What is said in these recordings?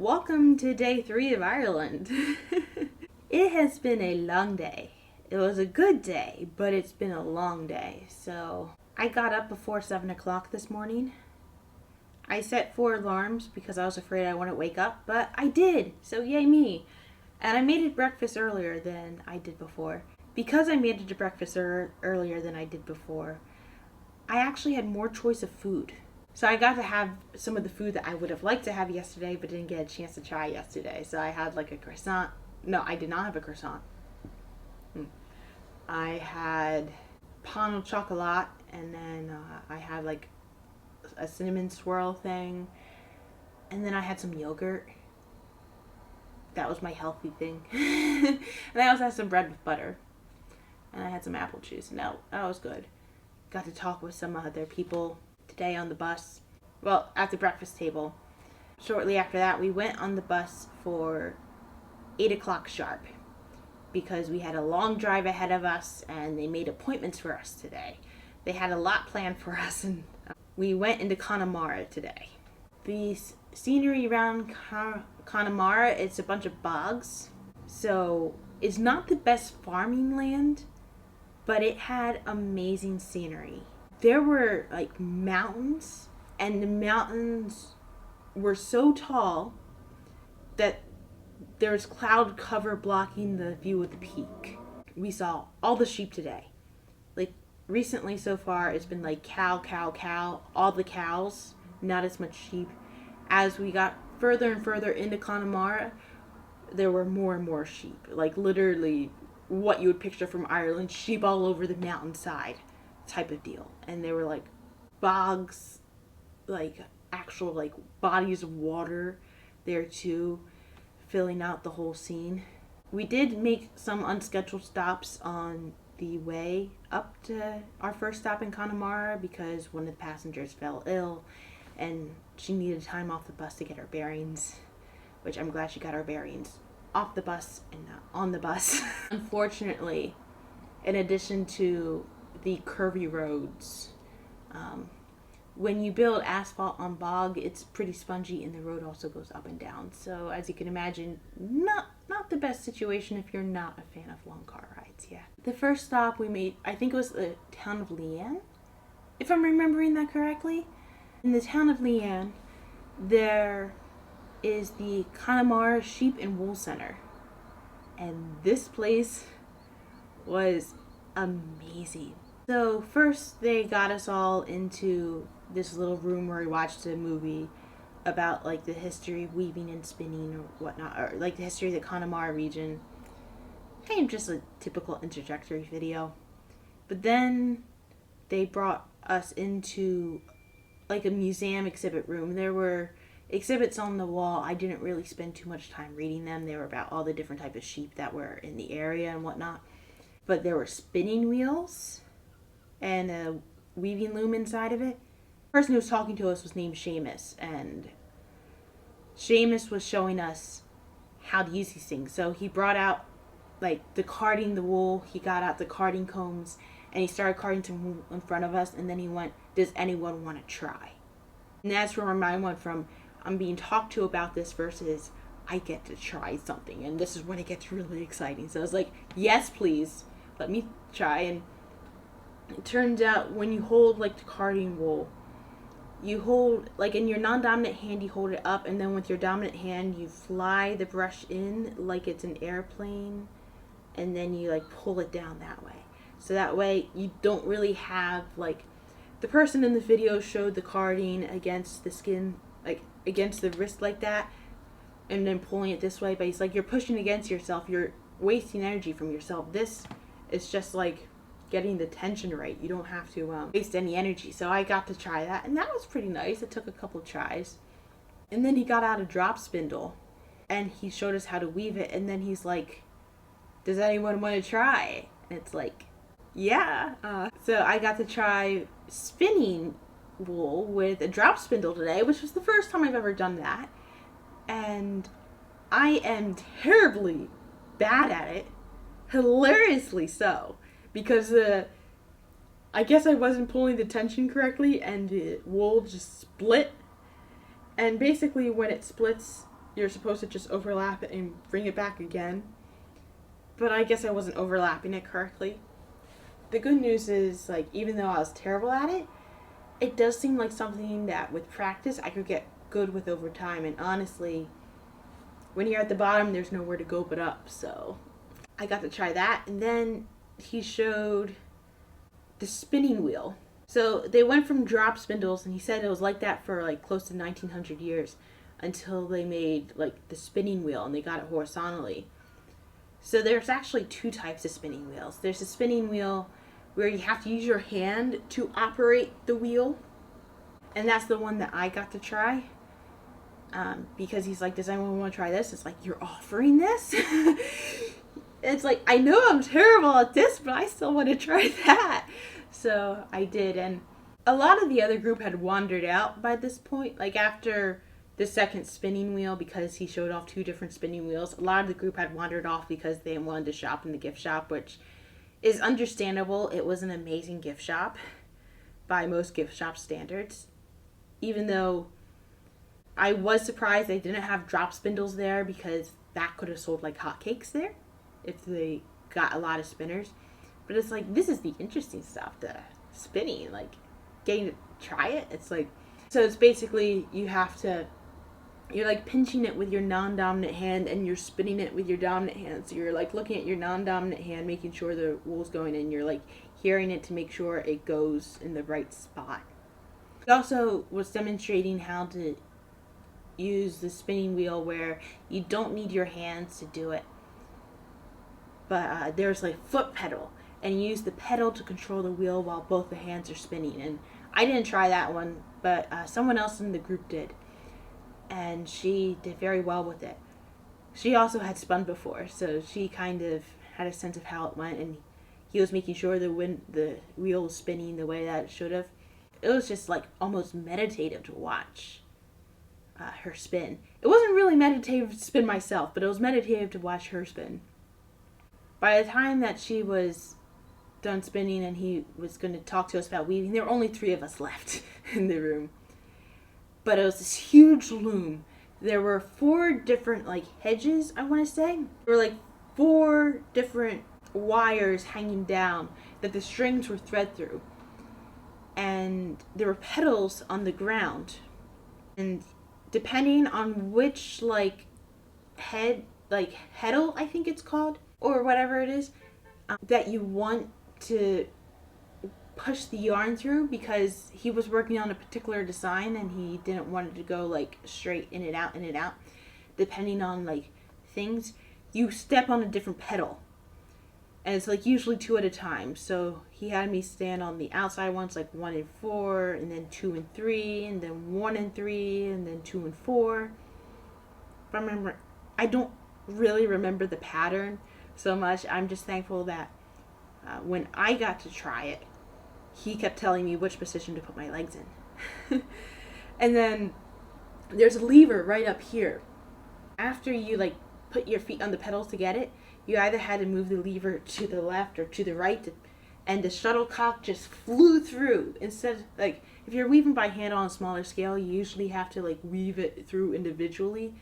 welcome to day 3 of Ireland. It has been a long day. It was a good day, but it's been a long day. So I got up before 7 o'clock this morning. I set 4 alarms because I was afraid I wouldn't wake up, but I did, so yay me. And I made it breakfast earlier than I did before. Because I made it to breakfast earlier than I did before, I actually had more choice of food. So I got to have some of the food that I would have liked to have yesterday, but didn't get a chance to try yesterday. So I had like a croissant. No, I did not have a croissant. I had pain au chocolat, and then I had like a cinnamon swirl thing, and then I had some yogurt. That was my healthy thing. And I also had some bread with butter, and I had some apple juice, and that was good. Got to talk with some other people today on the bus. Well, at the breakfast table. Shortly after that, we went on the bus for 8 o'clock sharp because we had a long drive ahead of us and they made appointments for us today. They had a lot planned for us, and we went into Connemara today. The scenery around Connemara, it's a bunch of bogs, so it's not the best farming land, but it had amazing scenery. There were like mountains, and the mountains were so tall that there was cloud cover blocking the view of the peak. We saw all the sheep today. Like recently so far, it's been like cow, all the cows, not as much sheep. As we got further and further into Connemara, there were more and more sheep. Like literally what you would picture from Ireland, sheep all over the mountainside type of deal. And there were like bogs, like actual like bodies of water there too, filling out the whole scene. We did make some unscheduled stops on the way up to our first stop in Connemara because one of the passengers fell ill and she needed time off the bus to get her bearings, which I'm glad she got her bearings off the bus and not on the bus. Unfortunately, in addition to the curvy roads, when you build asphalt on bog, it's pretty spongy and the road also goes up and down. So as you can imagine, not the best situation if you're not a fan of long car rides. Yeah. The first stop we made, I think it was the town of Leanne, if I'm remembering that correctly. In the town of Leanne, there is the Connemara Sheep and Wool Center. And this place was amazing. So first they got us all into this little room where we watched a movie about like the history of weaving and spinning or whatnot, or like the history of the Connemara region. Kind of just a typical introductory video. But then they brought us into like a museum exhibit room. There were exhibits on the wall. I didn't really spend too much time reading them. They were about all the different types of sheep that were in the area and whatnot. But there were spinning wheels and a weaving loom inside of it. The person who was talking to us was named Seamus, and Seamus was showing us how to use these things. So he brought out like the carding the wool, he got out the carding combs, and he started carding some wool in front of us, and then he went, "Does anyone want to try?" And that's where my mind went from, I'm being talked to about this versus I get to try something, and this is when it gets really exciting. So I was like, yes please, let me try. And it turns out when you hold like the carding wool, you hold like in your non-dominant hand, you hold it up, and then with your dominant hand you fly the brush in like it's an airplane, and then you like pull it down that way. So that way you don't really have like, the person in the video showed the carding against the skin, like against the wrist like that, and then pulling it this way, but he's like, you're pushing against yourself, you're wasting energy from yourself. This is just like getting the tension right. You don't have to waste any energy. So I got to try that, and that was pretty nice. It took a couple tries. And then he got out a drop spindle and he showed us how to weave it, and then he's like, does anyone want to try? And it's like, yeah. So I got to try spinning wool with a drop spindle today, which was the first time I've ever done that. And I am terribly bad at it. Hilariously so. Because I guess I wasn't pulling the tension correctly and the wool just split. And basically when it splits, you're supposed to just overlap it and bring it back again. But I guess I wasn't overlapping it correctly. The good news is, like, even though I was terrible at it, it does seem like something that with practice I could get good with over time. And honestly, when you're at the bottom, there's nowhere to go but up. So I got to try that. And then he showed the spinning wheel. So they went from drop spindles, and he said it was like that for like close to 1900 years until they made like the spinning wheel and they got it horizontally. So there's actually two types of spinning wheels. There's a spinning wheel where you have to use your hand to operate the wheel, and that's the one that I got to try. Because he's like, does anyone want to try this? It's like, you're offering this? It's like, I know I'm terrible at this, but I still want to try that. So I did, and a lot of the other group had wandered out by this point. Like after the second spinning wheel, because he showed off two different spinning wheels, a lot of the group had wandered off because they wanted to shop in the gift shop, which is understandable. It was an amazing gift shop by most gift shop standards. Even though I was surprised they didn't have drop spindles there, because that could have sold like hotcakes there if they got a lot of spinners. But it's like, this is the interesting stuff, the spinning, like getting to try it. It's like, so it's basically you're like pinching it with your non-dominant hand and you're spinning it with your dominant hand. So you're like looking at your non-dominant hand, making sure the wool's going in. You're like hearing it to make sure it goes in the right spot. It also was demonstrating how to use the spinning wheel where you don't need your hands to do it. But there's like foot pedal, and you use the pedal to control the wheel while both the hands are spinning. And I didn't try that one, but someone else in the group did. And she did very well with it. She also had spun before, so she kind of had a sense of how it went, and he was making sure the wheel was spinning the way that it should have. It was just like almost meditative to watch her spin. It wasn't really meditative to spin myself, but it was meditative to watch her spin. By the time that she was done spinning and he was going to talk to us about weaving, there were only 3 of us left in the room. But it was this huge loom. There were 4 different like hedges, I want to say. There were like 4 different wires hanging down that the strings were thread through. And there were petals on the ground. And depending on which like heddle, I think it's called, or whatever it is, that you want to push the yarn through, because he was working on a particular design and he didn't want it to go like straight in and out, depending on like things, you step on a different petal, and it's like usually 2 at a time. So he had me stand on the outside ones, like 1 and 4, and then 2 and 3, and then 1 and 3, and then 2 and 4. If I don't really remember the pattern so much. I'm just thankful that when I got to try it, he kept telling me which position to put my legs in. And then there's a lever right up here. After you like put your feet on the pedals to get it, you either had to move the lever to the left or to the right, and the shuttlecock just flew through. Instead, like if you're weaving by hand on a smaller scale, you usually have to like weave it through individually.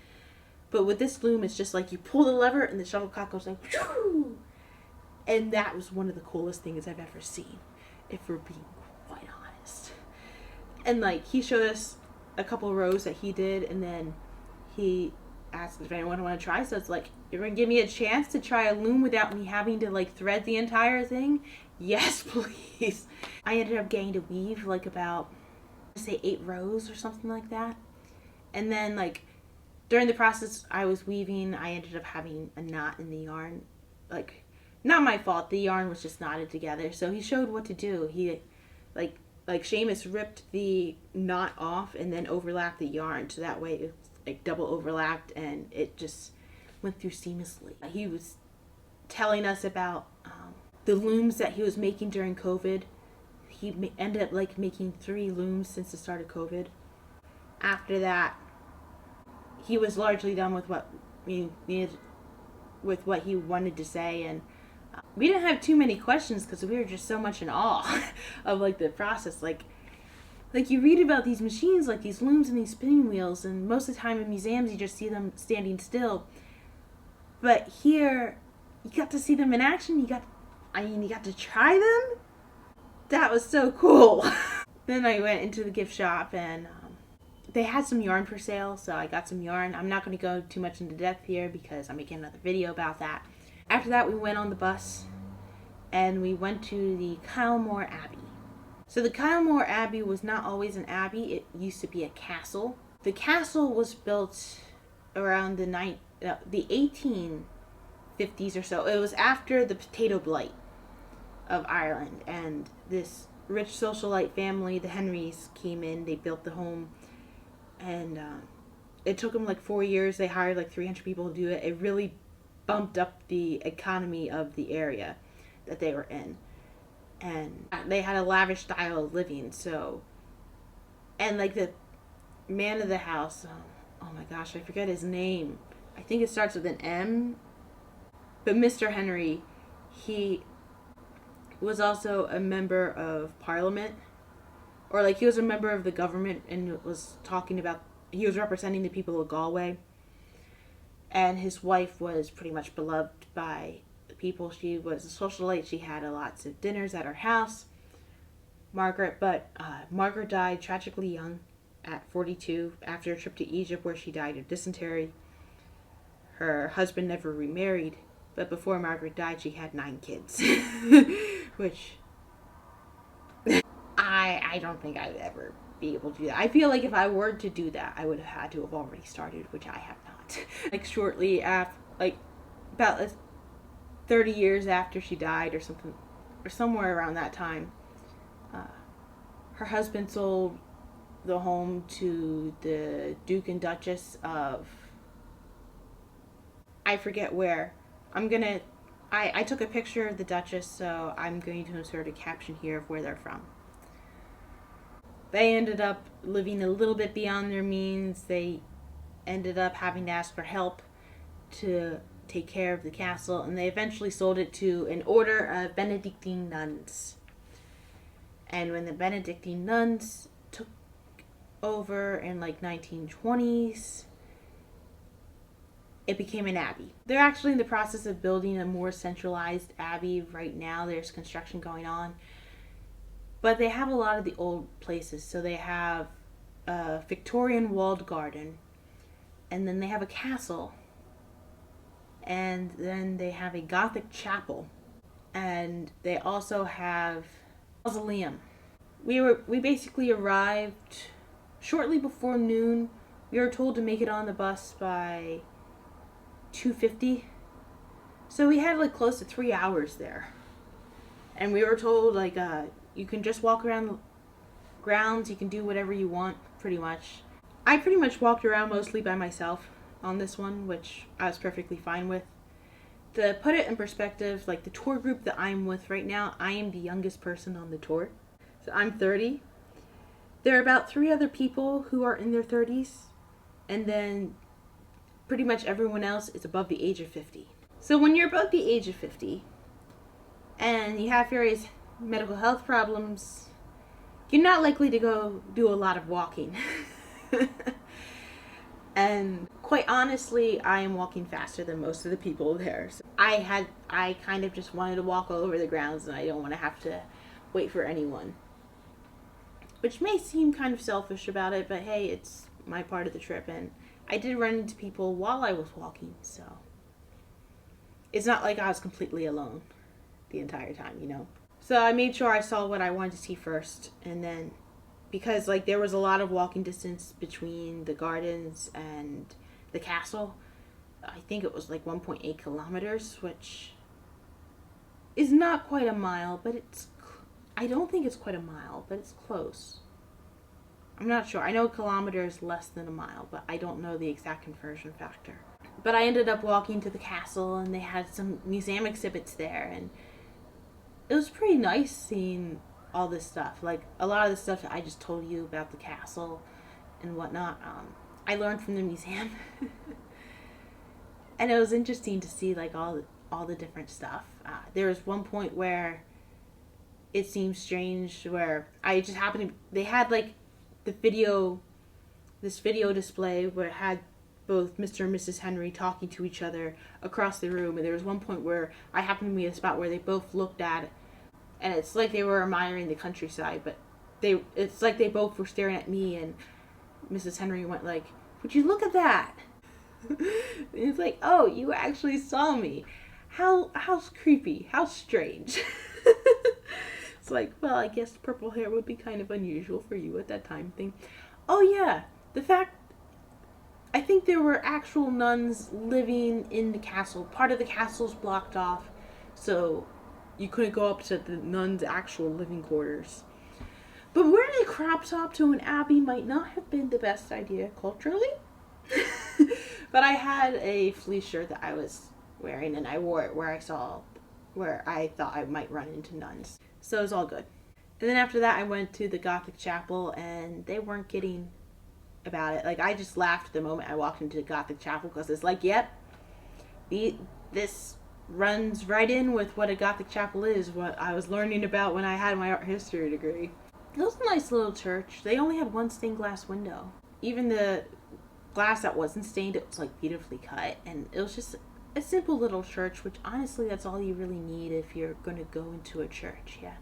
But with this loom, it's just like you pull the lever and the shuttlecock goes like, whoo! And that was one of the coolest things I've ever seen, if we're being quite honest. And like he showed us a couple rows that he did, and then he asked if anyone wanted to try. So it's like, you're gonna give me a chance to try a loom without me having to like thread the entire thing? Yes, please. I ended up getting to weave like about, say, 8 rows or something like that. And then like during the process I was weaving, I ended up having a knot in the yarn. Like, not my fault, the yarn was just knotted together. So he showed what to do. He like Seamus ripped the knot off and then overlapped the yarn, so that way it like double overlapped and it just went through seamlessly. He was telling us about the looms that he was making during COVID. He ended up like making 3 looms since the start of COVID. After that, he was largely done with what he wanted to say, and we didn't have too many questions because we were just so much in awe of like the process. Like Like, you read about these machines, like these looms and these spinning wheels, and most of the time in museums you just see them standing still. But here, you got to see them in action. You got to try them. That was so cool. Then I went into the gift shop, and they had some yarn for sale, so I got some yarn. I'm not going to go too much into depth here because I'm making another video about that. After that, we went on the bus, and we went to the Kylemore Abbey. So the Kylemore Abbey was not always an abbey. It used to be a castle. The castle was built around the 1850s or so. It was after the potato blight of Ireland, and this rich socialite family, the Henrys, came in. They built the home, and it took them like 4 years. They hired like 300 people to do it. It really bumped up the economy of the area that they were in. And they had a lavish style of living, so, and like the man of the house, oh my gosh, I forget his name. I think it starts with an M, but Mr. Henry, he was also a member of Parliament, or like he was a member of the government, and was talking about, he was representing the people of Galway, and his wife was pretty much beloved by people. She was a socialite. She had lots of dinners at her house, Margaret, but Margaret died tragically young at 42 after a trip to Egypt where she died of dysentery. Her husband never remarried, but before Margaret died she had 9 kids, which I don't think I would ever be able to do that. I feel like if I were to do that, I would have had to have already started, which I have not. Like shortly after, like about 30 years after she died or something, or somewhere around that time, her husband sold the home to the Duke and Duchess of, I forget where. I took a picture of the Duchess, so I'm going to insert a caption here of where they're from. They ended up living a little bit beyond their means. They ended up having to ask for help to take care of the castle, and they eventually sold it to an order of Benedictine nuns. And when the Benedictine nuns took over in like 1920s, it became an abbey. They're actually in the process of building a more centralized abbey right now. There's construction going on, but they have a lot of the old places. So they have a Victorian walled garden, and then they have a castle, and then they have a Gothic chapel, and they also have a mausoleum. We basically arrived shortly before noon. We were told to make it on the bus by 2:50, so we had like close to 3 hours there, and we were told like you can just walk around the grounds, you can do whatever you want, pretty much. I pretty much walked around mostly by myself on this one, which I was perfectly fine with. To put it in perspective, like the tour group that I'm with right now, I am the youngest person on the tour. So I'm 30. There are about 3 other people who are in their 30s, and then pretty much everyone else is above the age of 50. So when you're above the age of 50, and you have various medical health problems, you're not likely to go do a lot of walking. And quite honestly, I am walking faster than most of the people there. So I kind of just wanted to walk all over the grounds, and I don't want to have to wait for anyone. Which may seem kind of selfish about it, but hey, it's my part of the trip, and I did run into people while I was walking, so it's not like I was completely alone the entire time, you know. So I made sure I saw what I wanted to see first, and then because like there was a lot of walking distance between the gardens and the castle, I think it was like 1.8 kilometers, which is not quite a mile, but I don't think it's quite a mile, but it's close. I'm not sure. I know a kilometer is less than a mile, but I don't know the exact conversion factor. But I ended up walking to the castle, and they had some museum exhibits there, and it was pretty nice seeing all this stuff. Like a lot of the stuff that I just told you about the castle and whatnot, I learned from the museum. And it was interesting to see like all the different stuff. There was one point where it seemed strange where I just happened to, they had like this video display where it had both Mr. and Mrs. Henry talking to each other across the room. And there was one point where I happened to be at a spot where they both looked at it. And it's like they were admiring the countryside, but it's like they both were staring at me, and Mrs. Henry went like, "Would you look at that?" It's like, "Oh, you actually saw me. How creepy. How strange." It's like, well, I guess purple hair would be kind of unusual for you at that time thing. Oh yeah, the fact, I think there were actual nuns living in the castle. Part of the castle's blocked off, so you couldn't go up to the nuns' actual living quarters. But wearing a crop top to an abbey might not have been the best idea culturally. But I had a fleece shirt that I was wearing, and I wore it where I thought I might run into nuns. So it was all good. And then after that, I went to the Gothic chapel, and they weren't kidding about it. Like, I just laughed the moment I walked into the Gothic chapel, because it's like, yep, this runs right in with what a Gothic chapel is, what I was learning about when I had my art history degree. It was a nice little church. They only had one stained glass window. Even the glass that wasn't stained, it was like beautifully cut, and it was just a simple little church, which honestly that's all you really need if you're going to go into a church. Yeah.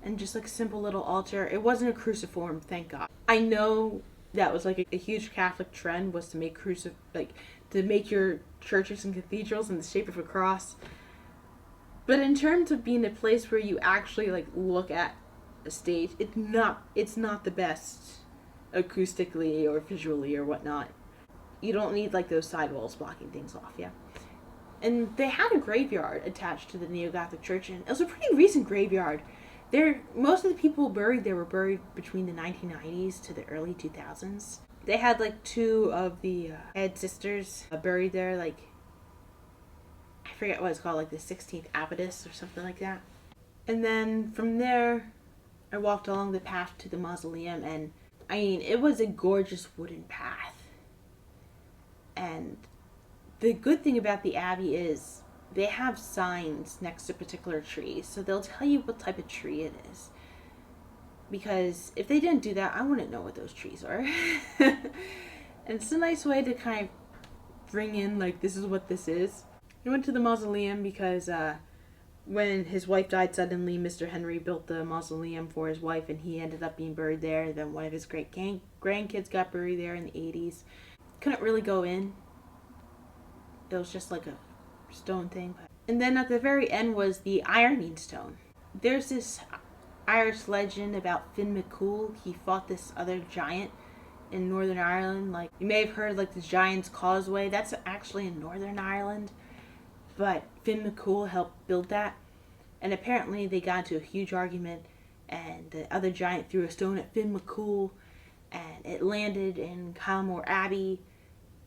And just like a simple little altar. It wasn't a cruciform, thank God. I know that was like a huge Catholic trend, was to make to make your churches and cathedrals in the shape of a cross. But in terms of being a place where you actually like look at a stage, it's not the best acoustically or visually or whatnot. You don't need like those sidewalls blocking things off, yeah. And they had a graveyard attached to the Neo-Gothic church, and it was a pretty recent graveyard. Most of the people buried there were buried between the 1990s to the early 2000s. They had like two of the head sisters buried there, like, I forget what it's called, like the 16th Abbess or something like that. And then from there, I walked along the path to the mausoleum, and I mean, it was a gorgeous wooden path. And the good thing about the Abbey is they have signs next to particular trees, so they'll tell you what type of tree it is. Because if they didn't do that, I wouldn't know what those trees are. And it's a nice way to kind of bring in, like, this is what this is. I went to the mausoleum because when his wife died suddenly, Mr. Henry built the mausoleum for his wife, and he ended up being buried there. Then one of his great grandkids got buried there in the 80s. Couldn't really go in. It was just like a stone thing. And then at the very end was the ironing stone. There's this Irish legend about Finn McCool. He fought this other giant in Northern Ireland. Like, you may have heard like the Giant's Causeway. That's actually in Northern Ireland. But Finn McCool helped build that. And apparently they got into a huge argument, and the other giant threw a stone at Finn McCool, and it landed in Kylemore Abbey,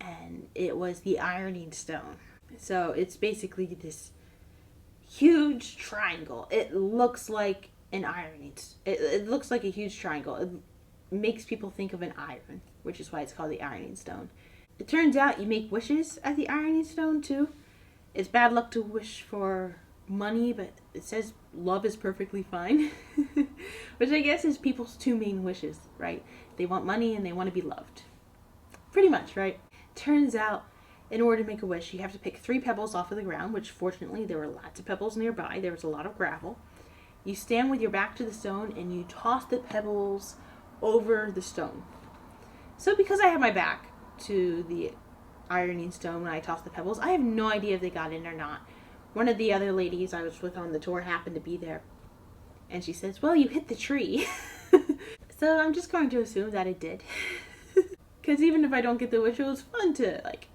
and it was the ironing stone. So it's basically this huge triangle. It looks like an ironing. It looks like a huge triangle. It makes people think of an iron, which is why it's called the ironing stone. It turns out you make wishes at the ironing stone too. It's bad luck to wish for money, but it says love is perfectly fine. Which I guess is people's two main wishes, right? They want money and they want to be loved. Pretty much, right? Turns out, in order to make a wish, you have to pick 3 pebbles off of the ground, which fortunately there were lots of pebbles nearby. There was a lot of gravel. You stand with your back to the stone and you toss the pebbles over the stone. So because I had my back to the ironing stone when I tossed the pebbles, I have no idea if they got in or not. One of the other ladies I was with on the tour happened to be there, and she says, "Well, you hit the tree." So I'm just going to assume that it did. Because even if I don't get the wish, it was fun to like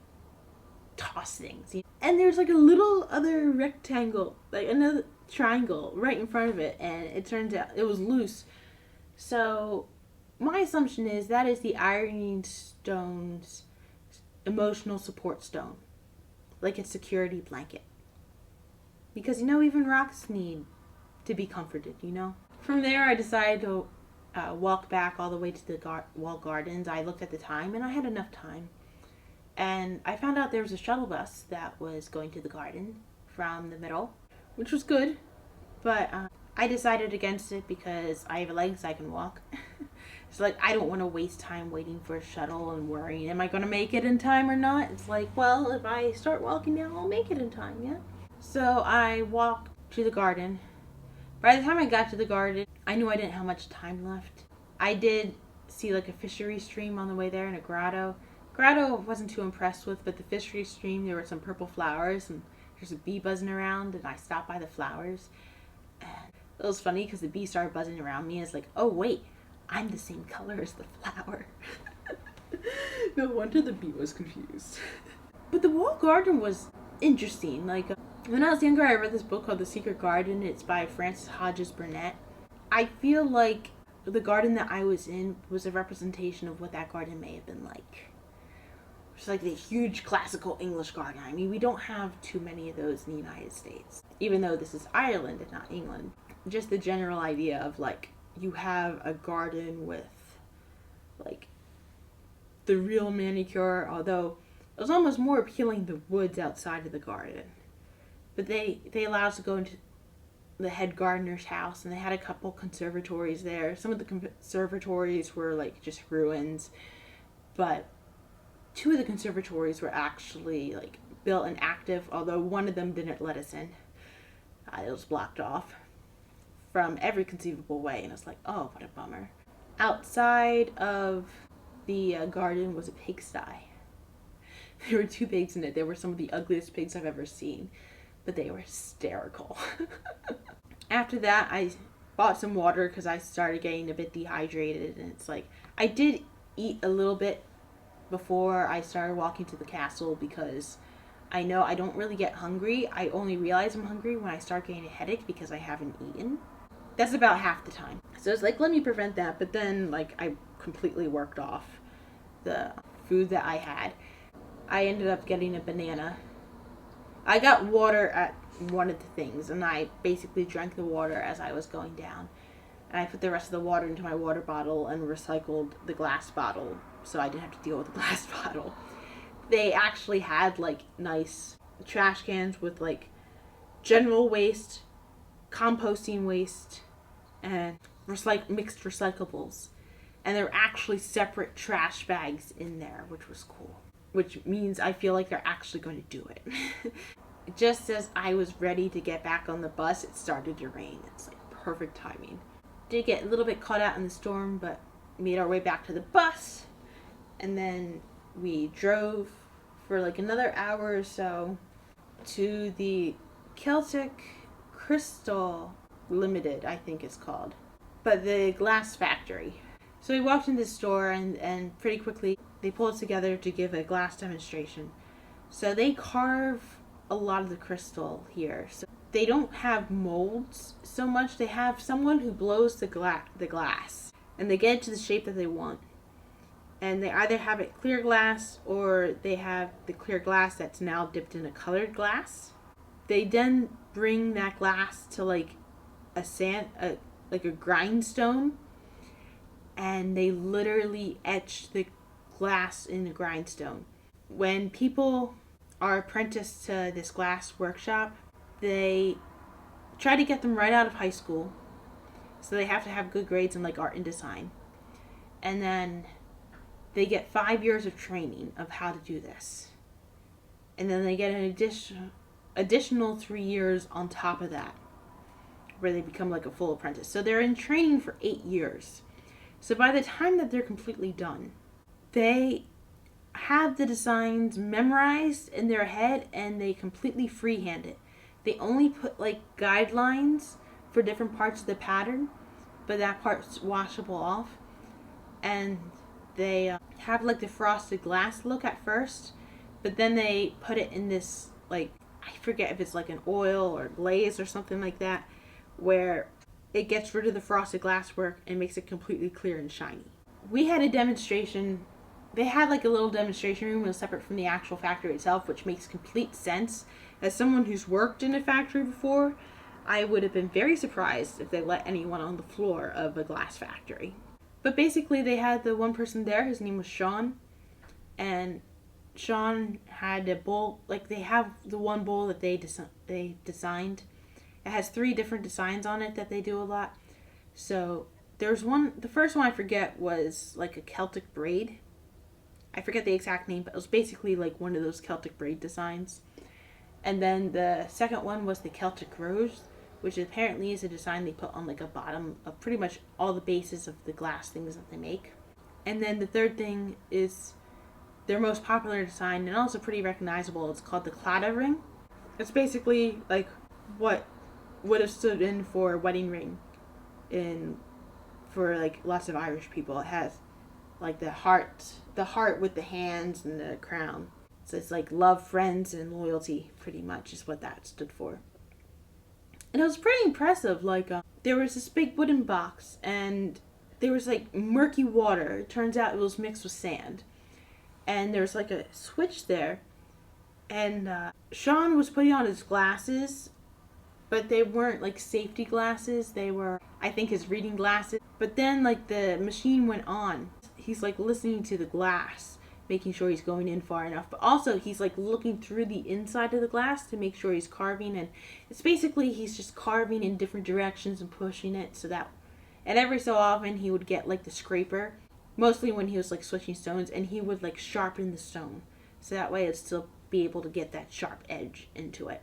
toss things. And there's like a little other rectangle, like another triangle right in front of it, and it turns out it was loose. So my assumption is that is the ironing stone's emotional support stone, like a security blanket. Because, you know, even rocks need to be comforted, you know? From there, I decided to walk back all the way to the wall gardens. I looked at the time, and I had enough time. And I found out there was a shuttle bus that was going to the garden from the middle, which was good. But I decided against it because I have legs, I can walk. It's like, I don't want to waste time waiting for a shuttle and worrying, am I going to make it in time or not? It's like, well, if I start walking now, I'll make it in time, yeah? So I walked to the garden. By the time I got to the garden, I knew I didn't have much time left. I did see like a fishery stream on the way there and a grotto. Grotto I wasn't too impressed with, but the fishery stream, there were some purple flowers and there's a bee buzzing around, and I stopped by the flowers. And it was funny because the bee started buzzing around me. It's like, oh wait, I'm the same color as the flower. No wonder the bee was confused. But the wall garden was interesting. Like, when I was younger, I read this book called The Secret Garden. It's by Frances Hodges Burnett. I feel like the garden that I was in was a representation of what that garden may have been like. It's like the huge classical English garden. I mean, we don't have too many of those in the United States, even though this is Ireland and not England. Just the general idea of like, you have a garden with like the real manicure, although it was almost more appealing the woods outside of the garden. But they allowed us to go into the head gardener's house, and they had a couple conservatories there. Some of the conservatories were like just ruins, but two of the conservatories were actually like built and active, although one of them didn't let us in. It was blocked off from every conceivable way, and it's like, oh, what a bummer. Outside of the garden was a pigsty. There were 2 pigs in it. They were some of the ugliest pigs I've ever seen, but they were hysterical. After that, I bought some water because I started getting a bit dehydrated, and it's like, I did eat a little bit before I started walking to the castle because I know I don't really get hungry. I only realize I'm hungry when I start getting a headache because I haven't eaten. That's about half the time. So it's like, let me prevent that, but then like I completely worked off the food that I had. I ended up getting a banana. I got water at one of the things, and I basically drank the water as I was going down. And I put the rest of the water into my water bottle and recycled the glass bottle so I didn't have to deal with the glass bottle. They actually had like nice trash cans with like general waste, composting waste, and mixed recyclables. And there were actually separate trash bags in there, which was cool. Which means I feel like they're actually going to do it. Just as I was ready to get back on the bus, it started to rain. It's like perfect timing. Did get a little bit caught out in the storm, but made our way back to the bus. And then we drove for like another hour or so to the Celtic Crystal Limited, I think it's called. But the glass factory. So we walked into the store, and pretty quickly they pulled us together to give a glass demonstration. So they carve a lot of the crystal here. So they don't have molds so much. They have someone who blows the glass, and they get it to the shape that they want. And they either have it clear glass, or they have the clear glass that's now dipped in a colored glass. They then bring that glass to like a grindstone, and they literally etch the glass in the grindstone. When people are apprenticed to this glass workshop, they try to get them right out of high school, so they have to have good grades in like art and design, and then they get 5 years of training of how to do this, and then they get an additional 3 years on top of that, where they become like a full apprentice. So they're in training for 8 years. So by the time that they're completely done, they have the designs memorized in their head, and they completely freehand it. They only put like guidelines for different parts of the pattern, but that part's washable off. And they have like the frosted glass look at first, but then they put it in this, like, I forget if it's like an oil or glaze or something like that, where it gets rid of the frosted glass work and makes it completely clear and shiny. We had a demonstration. They had like a little demonstration room that was separate from the actual factory itself, which makes complete sense. As someone who's worked in a factory before, I would have been very surprised if they let anyone on the floor of a glass factory. But basically they had the one person there, his name was Sean, and Sean had a bowl, like they have the one bowl that they designed. It has 3 different designs on it that they do a lot. So There's one, the first one I forget was like a Celtic braid. I forget the exact name, but it was basically like one of those Celtic braid designs. And then the second one was the Celtic rose, which apparently is a design they put on like a bottom of pretty much all the bases of the glass things that they make. And then the third thing is their most popular design and also pretty recognizable. It's called the Claddagh ring. It's basically like what would have stood in for wedding ring for like lots of Irish people. It has like the heart with the hands and the crown. So it's like love, friends, and loyalty, pretty much is what that stood for. And it was pretty impressive. Like there was this big wooden box, and there was like murky water. It turns out it was mixed with sand, and there was like a switch there. And Sean was putting on his glasses, but they weren't like safety glasses. They were, I think, his reading glasses. But then like the machine went on. He's like listening to the glass, making sure he's going in far enough. But also he's like looking through the inside of the glass to make sure he's carving. And it's basically he's just carving in different directions and pushing it so that, and every so often he would get like the scraper, mostly when he was like switching stones, and he would like sharpen the stone. So that way it'd still be able to get that sharp edge into it.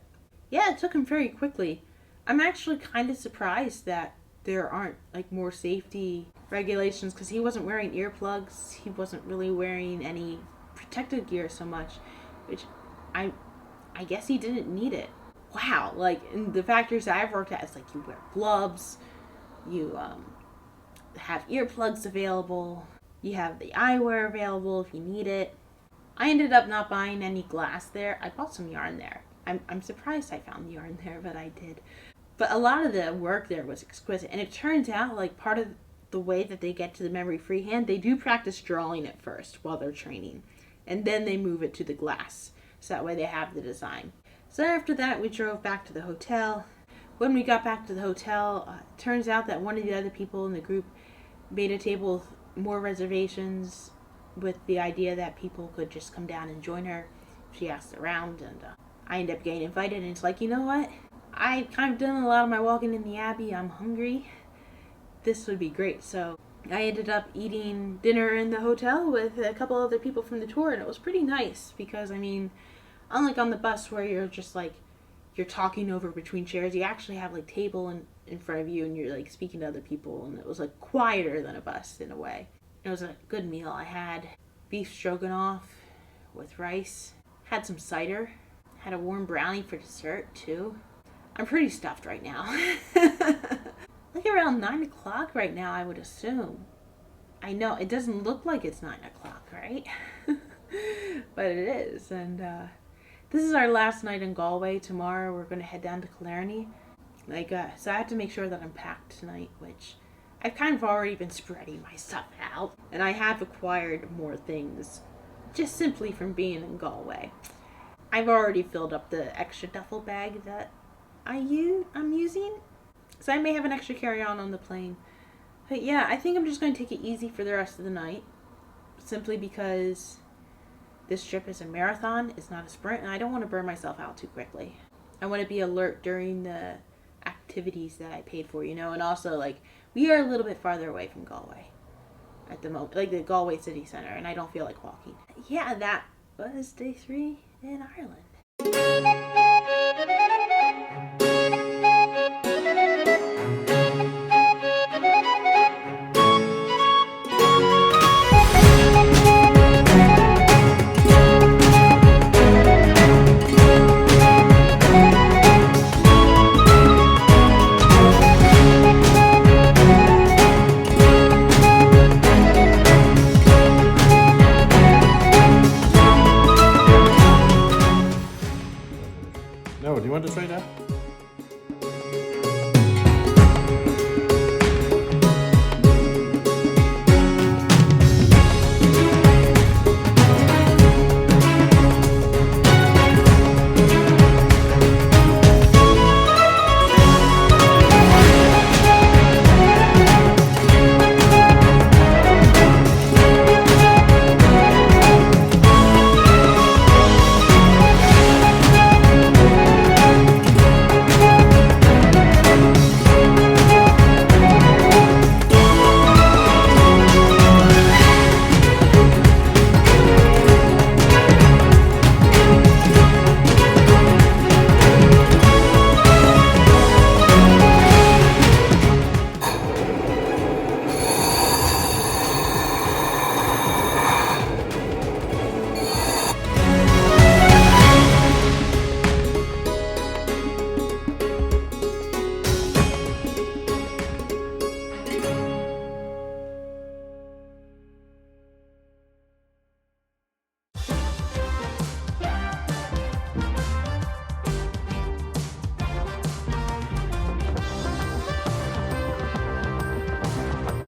Yeah, it took him very quickly. I'm actually kind of surprised that there aren't like more safety regulations, because he wasn't wearing earplugs. He wasn't really wearing any protective gear so much, which I guess he didn't need it. Wow, like in the factories that I've worked at, it's like you wear gloves, you have earplugs available, you have the eyewear available if you need it. I ended up not buying any glass there. I bought some yarn there. I'm surprised I found yarn there, but I did. But a lot of the work there was exquisite. And it turns out, like, part of the way that they get to the memory freehand, they do practice drawing it first while they're training. And then they move it to the glass. So that way they have the design. So after that, we drove back to the hotel. When we got back to the hotel, it turns out that one of the other people in the group made a table with more reservations, with the idea that people could just come down and join her. She asked around, and I ended up getting invited. And it's like, you know what? I've kind of done a lot of my walking in the Abbey. I'm hungry. This would be great. So I ended up eating dinner in the hotel with a couple other people from the tour, and it was pretty nice because, I mean, unlike on the bus where you're just like, you're talking over between chairs, you actually have like table in front of you and you're like speaking to other people, and it was like quieter than a bus in a way. It was a good meal. I had beef stroganoff with rice, had some cider, had a warm brownie for dessert too. I'm pretty stuffed right now. Like around 9 o'clock right now, I would assume. I know, it doesn't look like it's 9 o'clock, right? But it is. And this is our last night in Galway. Tomorrow we're going to head down to Killarney. So I have to make sure that I'm packed tonight, which I've kind of already been spreading my stuff out. And I have acquired more things just simply from being in Galway. I've already filled up the extra duffel bag that I'm using. So I may have an extra carry-on on the plane. But yeah, I think I'm just going to take it easy for the rest of the night. Simply because this trip is a marathon, it's not a sprint, and I don't want to burn myself out too quickly. I want to be alert during the activities that I paid for, and also, like, we are a little bit farther away from Galway at the moment, like the Galway city center, and I don't feel like walking. Yeah, that was day 3 in Ireland.